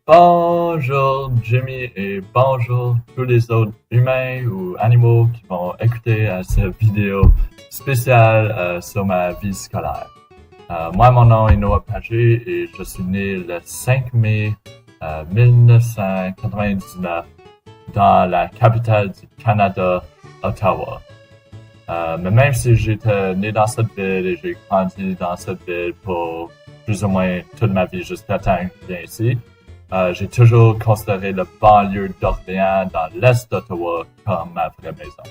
Bonjour Jimmy et bonjour tous les autres humains ou animaux qui vont écouter cette vidéo spéciale sur ma vie scolaire. Moi, mon nom est Noah Pagé et je suis né le 5 mai 1999 dans la capitale du Canada, Ottawa. Mais même si j'étais né dans cette ville et j'ai grandi dans cette ville pour plus ou moins toute ma vie jusqu'à temps que je viens ici, j'ai toujours considéré le banlieue d'Orléans dans l'est d'Ottawa comme ma vraie maison.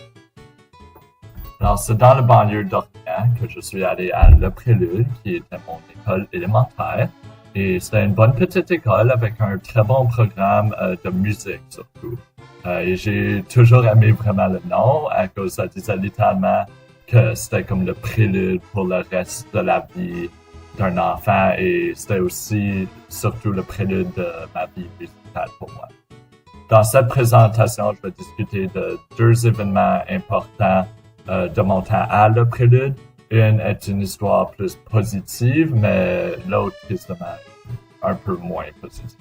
Alors, c'est dans le banlieue d'Orléans que je suis allé à Le Prélude, qui était mon école élémentaire. Et c'était une bonne petite école avec un très bon programme de musique surtout. Et j'ai toujours aimé vraiment le nom à cause ça disait littéralement que c'était comme le prélude pour le reste de la vie d'un enfant et c'était aussi surtout le prélude de ma vie musicale pour moi. Dans cette présentation, je vais discuter de deux événements importants de mon temps à Le Prélude. Une est une histoire plus positive, mais l'autre tristement un peu moins positive.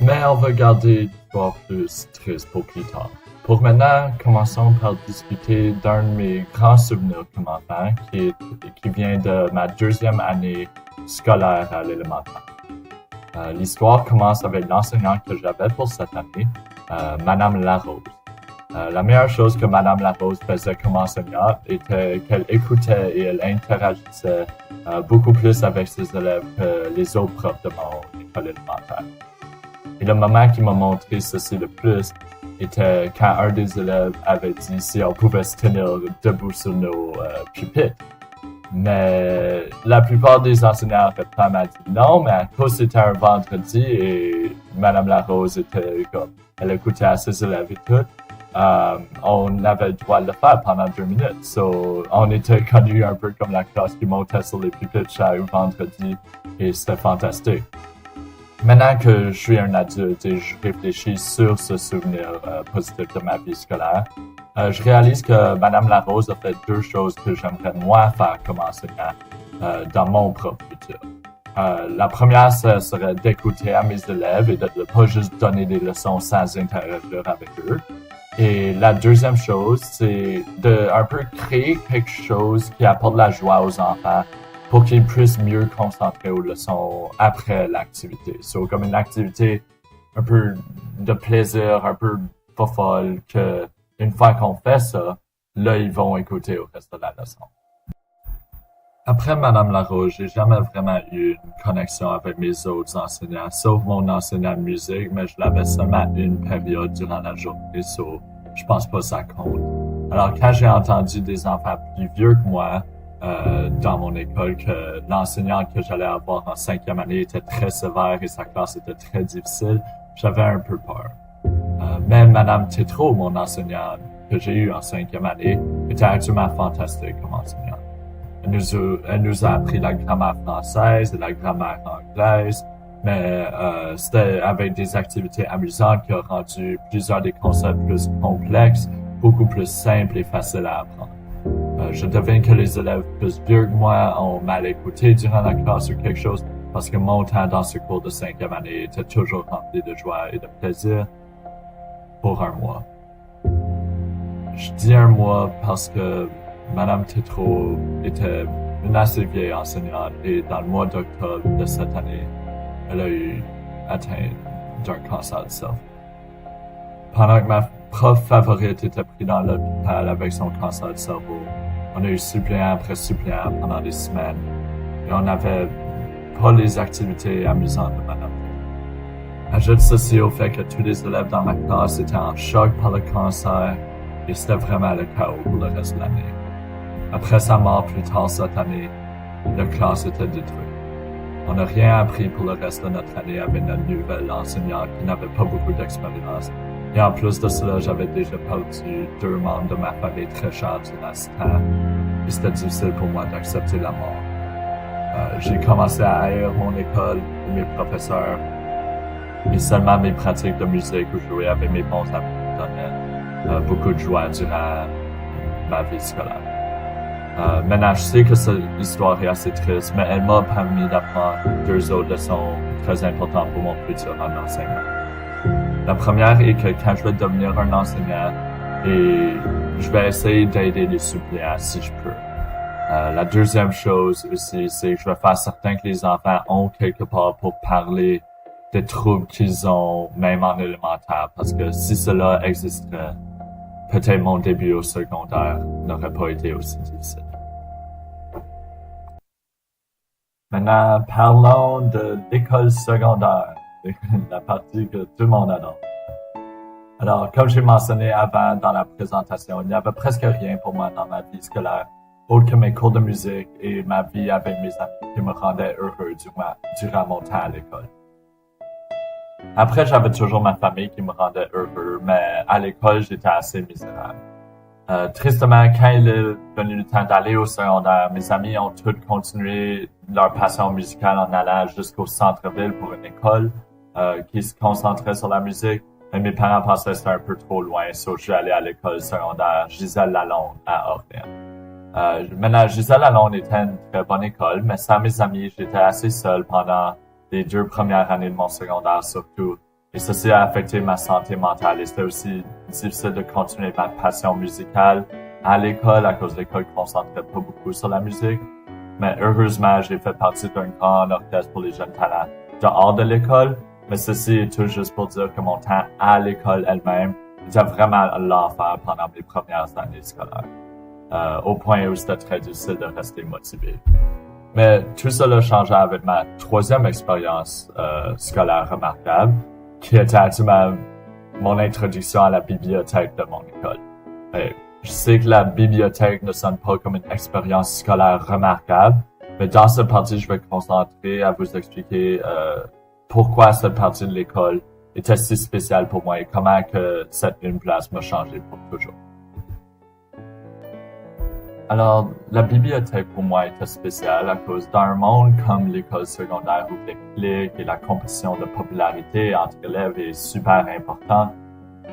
Mais on va garder l'histoire plus triste pour plus tard. Pour maintenant, commençons par discuter d'un de mes grands souvenirs comme enfant qui vient de ma deuxième année scolaire à l'élémentaire. L'histoire commence avec l'enseignante que j'avais pour cette année, Madame Larose. La meilleure chose que Madame Larose faisait comme enseignante était qu'elle écoutait et elle interagissait beaucoup plus avec ses élèves que les autres profs de mon école élémentaire. Et le moment qui m'a montré ceci le plus était quand un des élèves avait dit si on pouvait se tenir debout sur nos pupitres. Mais la plupart des enseignants m'ont dit non, mais à cause c'était un vendredi et Madame Larose était comme, elle écoutait à ses élèves et tout, on avait le droit de le faire pendant 2 minutes. So, on était connus un peu comme la classe qui montait sur les pupitres chaque vendredi et c'était fantastique. Maintenant que je suis un adulte et je réfléchis sur ce souvenir positif de ma vie scolaire, je réalise que Madame Larose a fait 2 choses que j'aimerais moi faire comme enseignant dans mon propre futur. La première, ce serait d'écouter à mes élèves et de ne pas juste donner des leçons sans interagir avec eux. Et la deuxième chose, c'est de un peu créer quelque chose qui apporte la joie aux enfants pour qu'ils puissent mieux concentrer aux leçons après l'activité. So, comme une activité un peu de plaisir, un peu pas folle, que une fois qu'on fait ça, là, ils vont écouter au reste de la leçon. Après Madame Larose, j'ai jamais vraiment eu une connexion avec mes autres enseignants, sauf mon enseignant de musique, mais je l'avais seulement une période durant la journée, so je pense pas que ça compte. Alors, quand j'ai entendu des enfants plus vieux que moi, dans mon école, que l'enseignante que j'allais avoir en 5e année était très sévère et sa classe était très difficile, j'avais un peu peur. Mais Madame Tétrault, mon enseignante que j'ai eue en 5e année, était actuellement fantastique comme enseignante. Elle nous a appris la grammaire française et la grammaire anglaise, mais c'était avec des activités amusantes qui ont rendu plusieurs des concepts plus complexes, beaucoup plus simples et faciles à apprendre. Je devine que les élèves plus vieux que moi ont mal écouté durant la classe ou quelque chose parce que mon temps dans ce cours de 5e année était toujours rempli de joie et de plaisir pour un mois. Je dis un mois parce que Madame Tétrault était une assez vieille enseignante et dans le mois d'octobre de cette année, elle a eu atteint d'un cancer du cerveau. Pendant que ma prof favorite était prise dans l'hôpital avec son cancer du cerveau, on a eu suppléant après suppléant pendant des semaines et on n'avait pas les activités amusantes de Madame Tétrault. Ajoute ceci au fait que tous les élèves dans ma classe étaient en choc par le cancer et c'était vraiment le chaos pour le reste de l'année. Après sa mort plus tard cette année, la classe était détruite. On n'a rien appris pour le reste de notre année avec notre nouvelle enseignante qui n'avait pas beaucoup d'expérience. Et en plus de cela, j'avais déjà perdu 2 membres de ma famille très chers durant ce temps. Et c'était difficile pour moi d'accepter la mort. J'ai commencé à haïr mon école et mes professeurs. Et seulement mes pratiques de musique où je jouais avec mes bons amis me donnaient beaucoup de joie durant ma vie scolaire. Maintenant, je sais que cette histoire est assez triste, mais elle m'a permis d'apprendre deux autres leçons très importantes pour mon futur en enseignement. La première est que quand je vais devenir un enseignant, et je vais essayer d'aider les suppléants si je peux. La deuxième chose aussi, c'est que je vais faire certain que les enfants ont quelque part pour parler des troubles qu'ils ont, même en élémentaire, parce que si cela existerait, peut-être mon début au secondaire n'aurait pas été aussi difficile. Maintenant, parlons de l'école secondaire, la partie que tout le monde adore. Alors, comme j'ai mentionné avant dans la présentation, il n'y avait presque rien pour moi dans ma vie scolaire, autre que mes cours de musique et ma vie avec mes amis qui me rendaient heureux durant mon temps à l'école. Après, j'avais toujours ma famille qui me rendait heureux, mais à l'école, j'étais assez misérable. Tristement, quand il est venu le temps d'aller au secondaire, mes amis ont tous continué leur passion musicale en allant jusqu'au centre-ville pour une école qui se concentrait sur la musique. Mais mes parents pensaient que c'était un peu trop loin, so je suis allé à l'école secondaire Gisèle Lalonde à Orléans. Maintenant, Gisèle Lalonde était une très bonne école, mais sans mes amis, j'étais assez seul pendant les 2 premières années de mon secondaire surtout. Et ceci a affecté ma santé mentale et c'était aussi difficile de continuer ma passion musicale à l'école à cause de l'école ne concentrait pas beaucoup sur la musique. Mais heureusement, j'ai fait partie d'un grand orchestre pour les jeunes talents dehors de l'école. Mais ceci est tout juste pour dire que mon temps à l'école elle-même était vraiment l'enfer pendant mes premières années scolaires. Au point où c'était très difficile de rester motivé. Mais tout cela changeait avec ma troisième expérience scolaire remarquable, qui était mon introduction à la bibliothèque de mon école. Et je sais que la bibliothèque ne sonne pas comme une expérience scolaire remarquable, mais dans cette partie, je vais me concentrer à vous expliquer pourquoi cette partie de l'école était si spéciale pour moi et comment que cette une place m'a changé pour toujours. Alors, la bibliothèque pour moi était spéciale à cause d'un monde comme l'école secondaire où les clics et la compétition de popularité entre élèves est super important.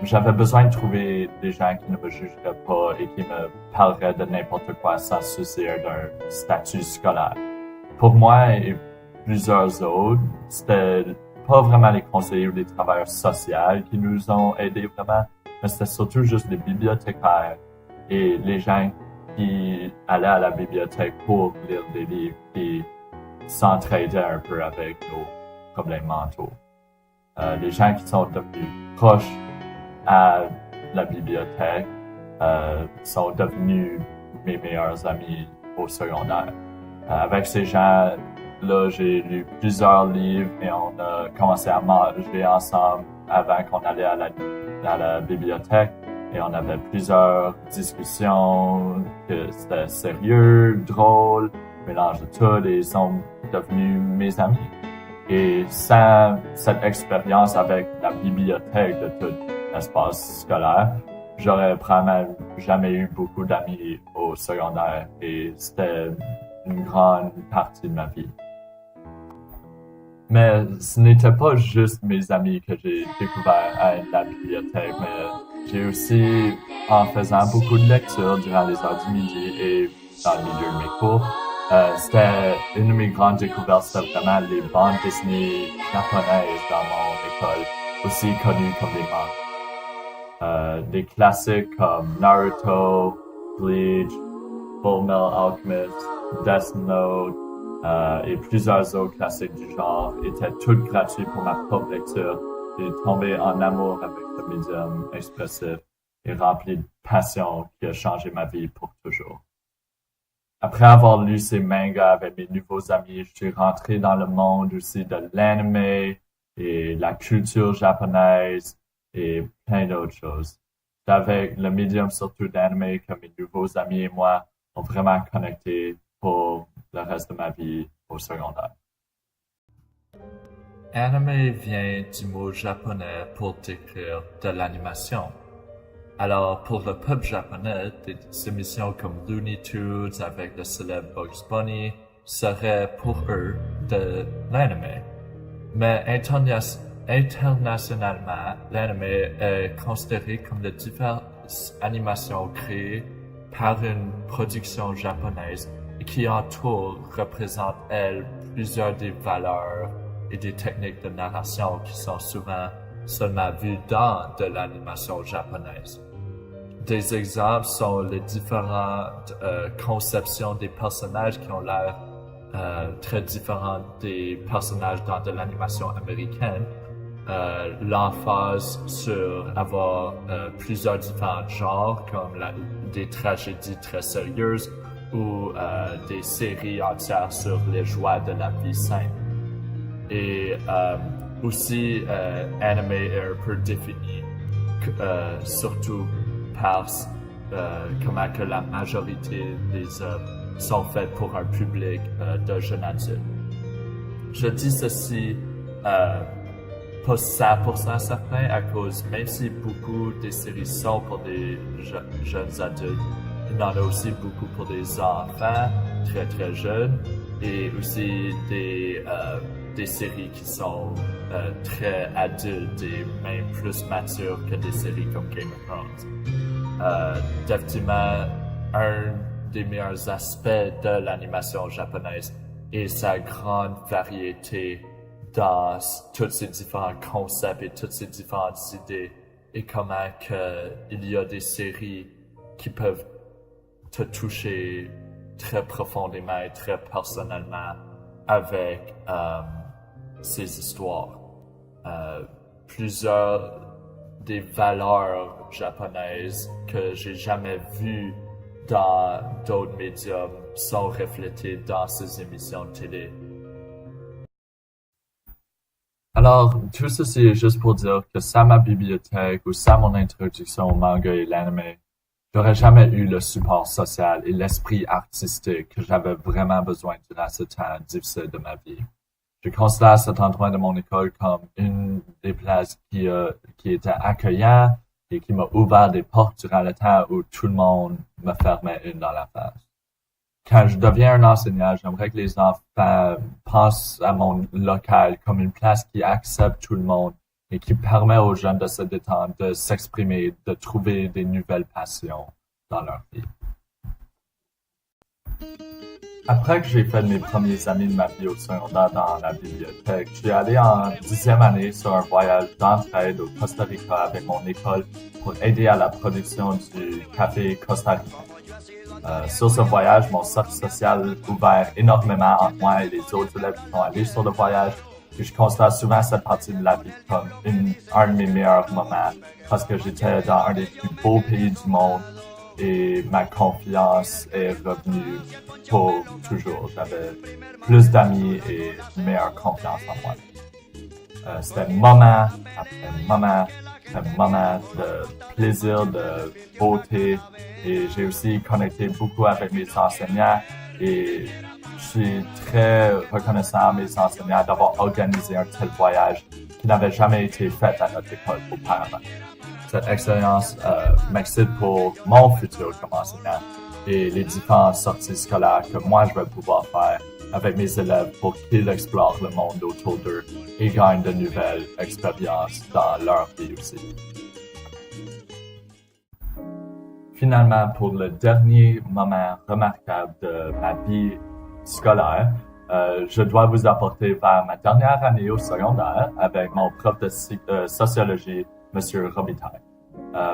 J'avais besoin de trouver des gens qui ne me jugeraient pas et qui me parleraient de n'importe quoi sans se soucier d'un statut scolaire. Pour moi et plusieurs autres, c'était pas vraiment les conseillers ou les travailleurs sociaux qui nous ont aidés vraiment, mais c'était surtout juste les bibliothécaires et les gens qui allaient à la bibliothèque pour lire des livres qui s'entraidaient un peu avec nos problèmes mentaux. Les gens qui sont devenus proches à la bibliothèque sont devenus mes meilleurs amis au secondaire. Avec ces gens-là, j'ai lu plusieurs livres et on a commencé à manger ensemble avant qu'on allait à la bibliothèque. Et on avait plusieurs discussions, que c'était sérieux, drôle, mélange de tout, et ils sont devenus mes amis. Et sans cette expérience avec la bibliothèque de tout l'espace scolaire, j'aurais probablement jamais eu beaucoup d'amis au secondaire, et c'était une grande partie de ma vie. Mais ce n'était pas juste mes amis que j'ai découvert à la bibliothèque, mais j'ai aussi, en faisant beaucoup de lectures durant les heures du midi et dans le milieu de mes cours, c'était une de mes grandes découvertes, c'était vraiment les bandes dessinées japonaises dans mon école, aussi connues comme les mangas. Des classiques comme Naruto, Bleach, Fullmetal Alchemist, Death Note, et plusieurs autres classiques du genre étaient toutes gratuits pour ma propre lecture. J'ai tombé en amour avec ce médium expressif et rempli de passion qui a changé ma vie pour toujours. Après avoir lu ces mangas avec mes nouveaux amis, je suis rentré dans le monde aussi de l'anime et la culture japonaise et plein d'autres choses. C'est avec le médium surtout d'anime que mes nouveaux amis et moi ont vraiment connecté pour le reste de ma vie au secondaire. Anime vient du mot japonais pour décrire de l'animation. Alors, pour le peuple japonais, des émissions comme Looney Tunes avec le célèbre Bugs Bunny seraient pour eux de l'anime. Mais internationalement, l'anime est considéré comme les diverses animations créées par une production japonaise et qui en tout représente, elle, plusieurs des valeurs et des techniques de narration qui sont souvent seulement vues dans de l'animation japonaise. Des exemples sont les différentes conceptions des personnages qui ont l'air très différentes des personnages dans de l'animation américaine. L'emphase sur avoir plusieurs différents genres comme des tragédies très sérieuses ou des séries entières sur les joies de la vie simple. Et aussi anime est un peu défini surtout par comment que la majorité des œuvres sont faites pour un public de jeunes adultes. Je dis ceci pas 100% certain à cause, même si beaucoup des séries sont pour des jeunes adultes, il y en a aussi beaucoup pour des enfants très très jeunes et aussi des séries qui sont très adultes et même plus matures que des séries comme Game of Thrones. Définitivement, un des meilleurs aspects de l'animation japonaise est sa grande variété dans tous ces différents concepts et toutes ces différentes idées et comment il y a des séries qui peuvent te toucher très profondément et très personnellement avec ces histoires. Plusieurs des valeurs japonaises que j'ai jamais vues dans d'autres médiums sont reflétées dans ces émissions de télé. Alors, tout ceci est juste pour dire que sans ma bibliothèque ou sans mon introduction au manga et l'anime, j'aurais jamais eu le support social et l'esprit artistique que j'avais vraiment besoin durant ce temps difficile de ma vie. Je considère cet endroit de mon école comme une des places qui était accueillant et qui m'a ouvert des portes durant le temps où tout le monde me fermait une dans la face. Quand je deviens un enseignant, j'aimerais que les enfants pensent à mon local comme une place qui accepte tout le monde et qui permet aux jeunes de se détendre, de s'exprimer, de trouver des nouvelles passions dans leur vie. Après que j'ai fait mes premiers amis de ma vie au secondaire dans la bibliothèque, je suis allé en 10e année sur un voyage d'entraide au Costa Rica avec mon école pour aider à la production du café Costa Rica. Sur ce voyage, mon cercle social ouvert énormément entre moi et les autres élèves qui sont allés sur le voyage. Et je constate souvent cette partie de la vie comme un de mes meilleurs moments parce que j'étais dans un des plus beaux pays du monde et ma confiance est revenue pour toujours. J'avais plus d'amis et une meilleure confiance en moi. C'était moment après moment, un moment de plaisir, de beauté et j'ai aussi connecté beaucoup avec mes enseignants et je suis très reconnaissant à mes enseignants d'avoir organisé un tel voyage qui n'avait jamais été fait à notre école auparavant. Cette expérience m'excite pour mon futur comme enseignant et les différentes sorties scolaires que moi je vais pouvoir faire avec mes élèves pour qu'ils explorent le monde autour d'eux et gagnent de nouvelles expériences dans leur vie aussi. Finalement, pour le dernier moment remarquable de ma vie scolaire, je dois vous apporter vers ma dernière année au secondaire avec mon prof de sociologie, M. Robitaille.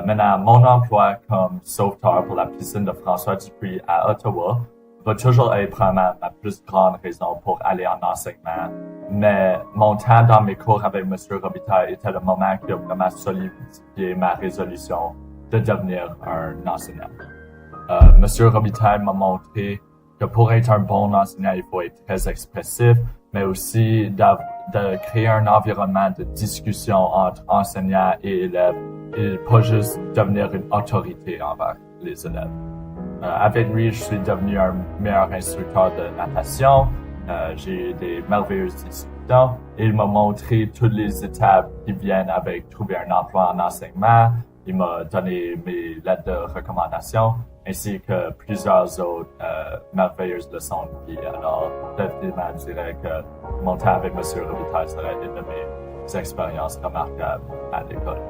Maintenant, mon emploi comme sauveteur pour la piscine de François Dupuis à Ottawa va toujours être probablement ma plus grande raison pour aller en enseignement, mais mon temps dans mes cours avec M. Robitaille était le moment qui a vraiment solidifié ma résolution de devenir un enseignant. M. Robitaille m'a montré que pour être un bon enseignant, il faut être très expressif, mais aussi de créer un environnement de discussion entre enseignants et élèves et pas juste devenir une autorité envers les élèves. Avec lui, je suis devenu un meilleur instructeur de natation. J'ai eu des merveilleuses discussions et il m'a montré toutes les étapes qui viennent avec trouver un emploi en enseignement. Il m'a donné mes lettres de recommandation ainsi que plusieurs autres merveilleuses leçons de vie. Alors, définitivement, je dirais que mon temps avec M. Robitaille serait une de mes expériences remarquables à l'école.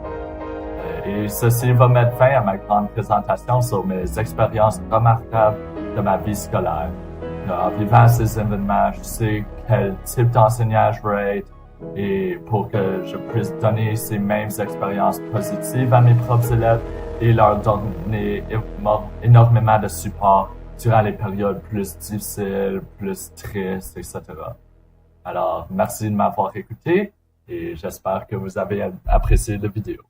Et ceci va mettre fin à ma grande présentation sur mes expériences remarquables de ma vie scolaire. En vivant ces événements, je sais quel type d'enseignant je veux être et pour que je puisse donner ces mêmes expériences positives à mes propres élèves et leur donner énormément de support durant les périodes plus difficiles, plus tristes, etc. Alors, merci de m'avoir écouté et j'espère que vous avez apprécié la vidéo.